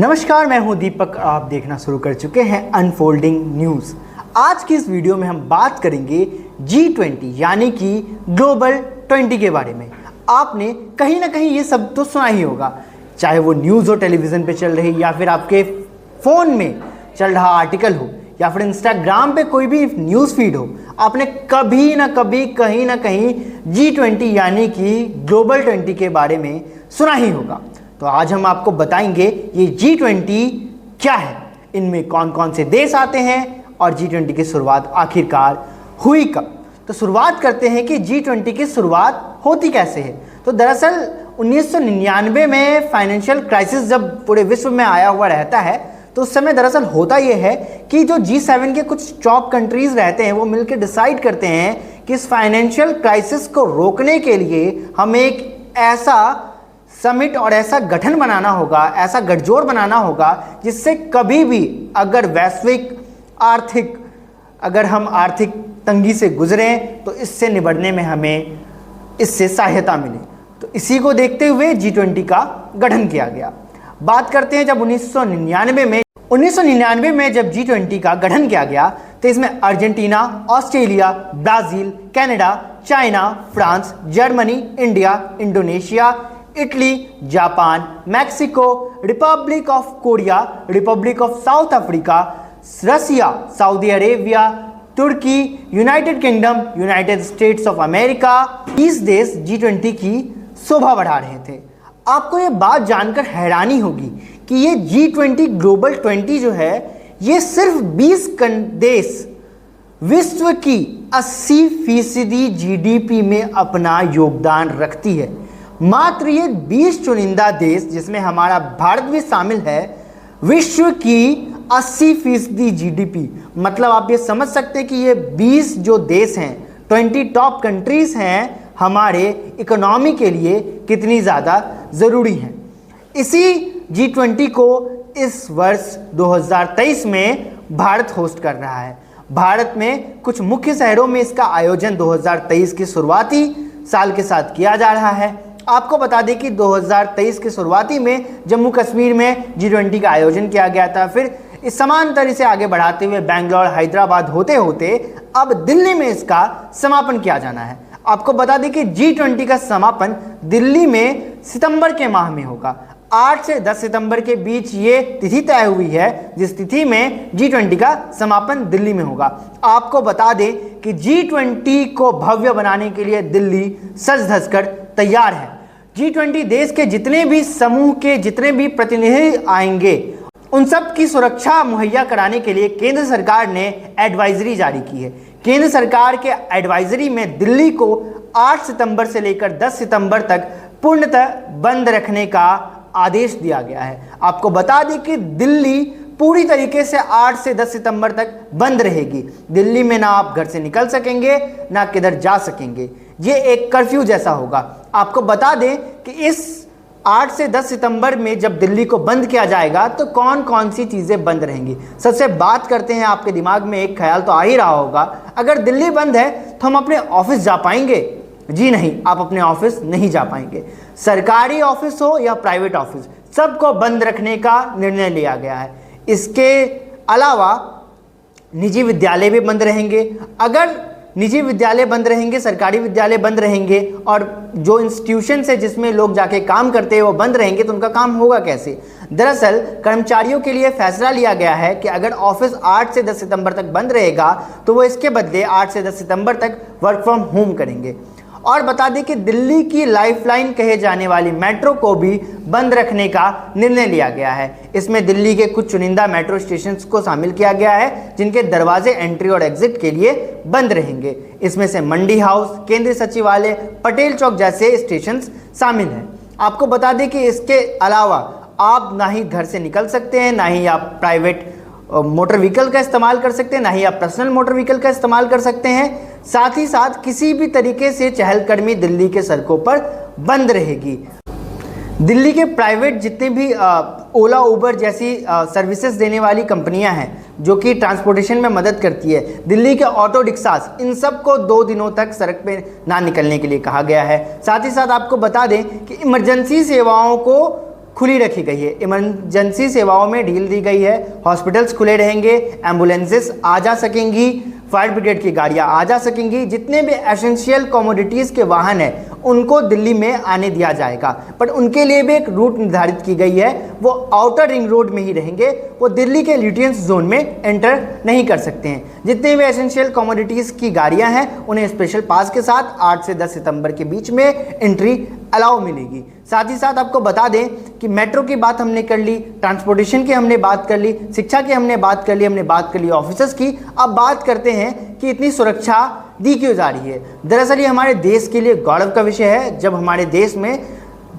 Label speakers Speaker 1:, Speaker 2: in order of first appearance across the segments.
Speaker 1: नमस्कार, मैं हूं दीपक। आप देखना शुरू कर चुके हैं अनफोल्डिंग न्यूज़। आज की इस वीडियो में हम बात करेंगे G20 यानी कि ग्लोबल 20 के बारे में। आपने कहीं ना कहीं ये सब तो सुना ही होगा, चाहे वो न्यूज़ हो, टेलीविज़न पे चल रही, या फिर आपके फ़ोन में चल रहा आर्टिकल हो, या फिर इंस्टाग्राम पे कोई भी न्यूज़ फीड हो। आपने कभी ना कभी कहीं ना कहीं G20 यानी कि ग्लोबल 20 के बारे में सुना ही होगा। तो आज हम आपको बताएंगे ये G20 क्या है, इनमें कौन कौन से देश आते हैं और G20 की शुरुआत आखिरकार हुई कब। तो शुरुआत करते हैं कि G20 की शुरुआत होती कैसे है। तो दरअसल 1999 में फाइनेंशियल क्राइसिस जब पूरे विश्व में आया हुआ रहता है, तो उस समय दरअसल होता यह है कि जो G7 के कुछ टॉप कंट्रीज रहते हैं वो मिलकर डिसाइड करते हैं कि इस फाइनेंशियल क्राइसिस को रोकने के लिए हमें एक ऐसा समिट और ऐसा गठन बनाना होगा, ऐसा गठजोड़ बनाना होगा जिससे कभी भी अगर अगर हम आर्थिक तंगी से गुजरें तो इससे निपटने में हमें इससे सहायता मिले। तो इसी को देखते हुए G20 का गठन किया गया। बात करते हैं जब 1999 में जब G20 का गठन किया गया, तो इसमें Argentina, Australia, Brazil, Canada, China, France, Germany, India, Indonesia, Italy, Japan, Mexico, Republic of Korea, Republic of South Africa, Russia, Saudi Arabia, Turkey, United Kingdom, United States of America, 20 देश G20 की शोभा बढ़ा रहे थे। आपको ये बात जानकर हैरानी होगी कि ये G20 ग्लोबल 20 जो है, ये सिर्फ 20 देश विश्व की 80% GDP में अपना योगदान रखती है। मात्र ये 20 चुनिंदा देश, जिसमें हमारा भारत भी शामिल है, विश्व की 80% GDP, मतलब आप ये समझ सकते हैं कि ये 20 जो देश हैं, 20 टॉप कंट्रीज हैं, हमारे इकोनॉमी के लिए कितनी ज़्यादा ज़रूरी हैं। इसी G20 को इस वर्ष 2023 में भारत होस्ट कर रहा है। भारत में कुछ मुख्य शहरों में इसका आयोजन 2023 की शुरुआती साल के साथ किया जा रहा है। आपको बता दें कि 2023 के शुरुआती में जम्मू कश्मीर में G20 का आयोजन किया गया था। फिर इस समांतर से आगे बढ़ाते हुए बेंगलोर, हैदराबाद होते होते अब दिल्ली में इसका समापन किया जाना है। आपको बता दें कि G20 का समापन दिल्ली में सितंबर के माह में होगा। 8 से 10 सितंबर के बीच ये तिथि तय हुई है, जिस तिथि में G20 का समापन दिल्ली में होगा। आपको बता दें कि G20 को भव्य बनाने के लिए दिल्ली सज धज कर तैयार है। G20 देश के जितने भी समूह के जितने भी प्रतिनिधि आएंगे, उन सब की सुरक्षा मुहैया कराने के लिए केंद्र सरकार ने एडवाइजरी जारी की है। केंद्र सरकार के एडवाइजरी में दिल्ली को 8 सितंबर से लेकर 10 सितंबर तक पूर्णतः बंद रखने का आदेश दिया गया है। आपको बता दें कि दिल्ली पूरी तरीके से 8 से 10 सितंबर तक बंद रहेगी। दिल्ली में ना आप घर से निकल सकेंगे, ना किधर जा सकेंगे। ये एक कर्फ्यू जैसा होगा। आपको बता दें कि इस 8 से 10 सितंबर में जब दिल्ली को बंद किया जाएगा तो कौन कौन सी चीज़ें बंद रहेंगी। सबसे बात करते हैं, आपके दिमाग में एक ख्याल तो आ ही रहा होगा, अगर दिल्ली बंद है तो हम अपने ऑफिस जा पाएंगे? जी नहीं, आप अपने ऑफिस नहीं जा पाएंगे। सरकारी ऑफिस हो या प्राइवेट ऑफिस, सबको बंद रखने का निर्णय लिया गया है। इसके अलावा निजी विद्यालय भी बंद रहेंगे। अगर निजी विद्यालय बंद रहेंगे, सरकारी विद्यालय बंद रहेंगे और जो इंस्टीट्यूशन है जिसमें लोग जाके काम करते हैं वो बंद रहेंगे, तो उनका काम होगा कैसे। दरअसल कर्मचारियों के लिए फैसला लिया गया है कि अगर ऑफिस 8 से 10 सितंबर तक बंद रहेगा तो वो इसके बदले 8 से 10 सितंबर तक वर्क फ्रॉम होम करेंगे। और बता दें कि दिल्ली की लाइफलाइन कहे जाने वाली मेट्रो को भी बंद रखने का निर्णय लिया गया है। इसमें दिल्ली के कुछ चुनिंदा मेट्रो स्टेशंस को शामिल किया गया है, जिनके दरवाजे एंट्री और एग्जिट के लिए बंद रहेंगे। इसमें से मंडी हाउस, केंद्रीय सचिवालय, पटेल चौक जैसे स्टेशंस शामिल हैं। आपको बता दें कि इसके अलावा आप ना ही घर से निकल सकते हैं, ना ही आप प्राइवेट मोटर व्हीकल का इस्तेमाल कर सकते हैं, ना ही आप पर्सनल मोटर व्हीकल का इस्तेमाल कर सकते हैं। साथ ही साथ किसी भी तरीके से चहलकदमी दिल्ली के सड़कों पर बंद रहेगी। दिल्ली के प्राइवेट जितने भी ओला, उबर जैसी सर्विसेज देने वाली कंपनियां हैं जो कि ट्रांसपोर्टेशन में मदद करती है, दिल्ली के ऑटो रिक्शास, इन सब को 2 दिनों तक सड़क पे ना निकलने के लिए कहा गया है। साथ ही साथ आपको बता दें कि इमरजेंसी सेवाओं को खुली रखी गई है। इमरजेंसी सेवाओं में ढील दी गई है, हॉस्पिटल्स खुले रहेंगे, एम्बुलेंसेस आ जा सकेंगी, फायर ब्रिगेड की गाड़ियां आ जा सकेंगी, जितने भी एसेंशियल कमोडिटीज़ के वाहन हैं उनको दिल्ली में आने दिया जाएगा। बट उनके लिए भी एक रूट निर्धारित की गई है, वो आउटर रिंग रोड में ही रहेंगे, वो दिल्ली के ल्यूटियंस जोन में एंटर नहीं कर सकते हैं। जितने भी एसेंशियल कमोडिटीज़ की गाड़ियां हैं उन्हें स्पेशल पास के साथ 8 से 10 सितंबर के बीच में एंट्री अलाउ मिलेगी। साथ ही साथ आपको बता दें कि मेट्रो की बात हमने कर ली, ट्रांसपोर्टेशन की हमने बात कर ली, शिक्षा की हमने बात कर ली, हमने बात कर ली ऑफिसर्स की। अब बात करते हैं कि इतनी सुरक्षा दी क्यों जा रही है। दरअसल ये हमारे देश के लिए गौरव का विषय है जब हमारे देश में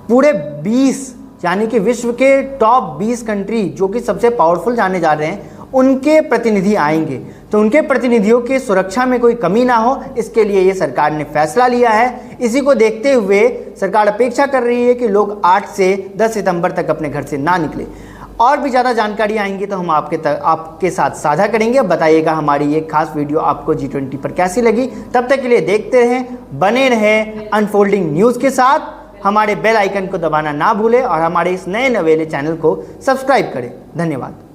Speaker 1: पूरे 20 यानी कि विश्व के टॉप 20 कंट्री जो कि सबसे पावरफुल जाने जा रहे हैं उनके प्रतिनिधि आएंगे, तो उनके प्रतिनिधियों की सुरक्षा में कोई कमी ना हो, इसके लिए ये सरकार ने फैसला लिया है। इसी को देखते हुए सरकार अपेक्षा कर रही है कि लोग 8 से 10 सितंबर तक अपने घर से ना निकले। और भी ज़्यादा जानकारी आएंगी तो हम आपके साथ साझा करेंगे। बताइएगा हमारी ये खास वीडियो आपको G20 पर कैसी लगी। तब तक के लिए देखते रहें, बने रहें अनफोल्डिंग न्यूज़ के साथ। हमारे बेल आइकन को दबाना ना भूलें और हमारे इस नए नवेले चैनल को सब्सक्राइब करें। धन्यवाद।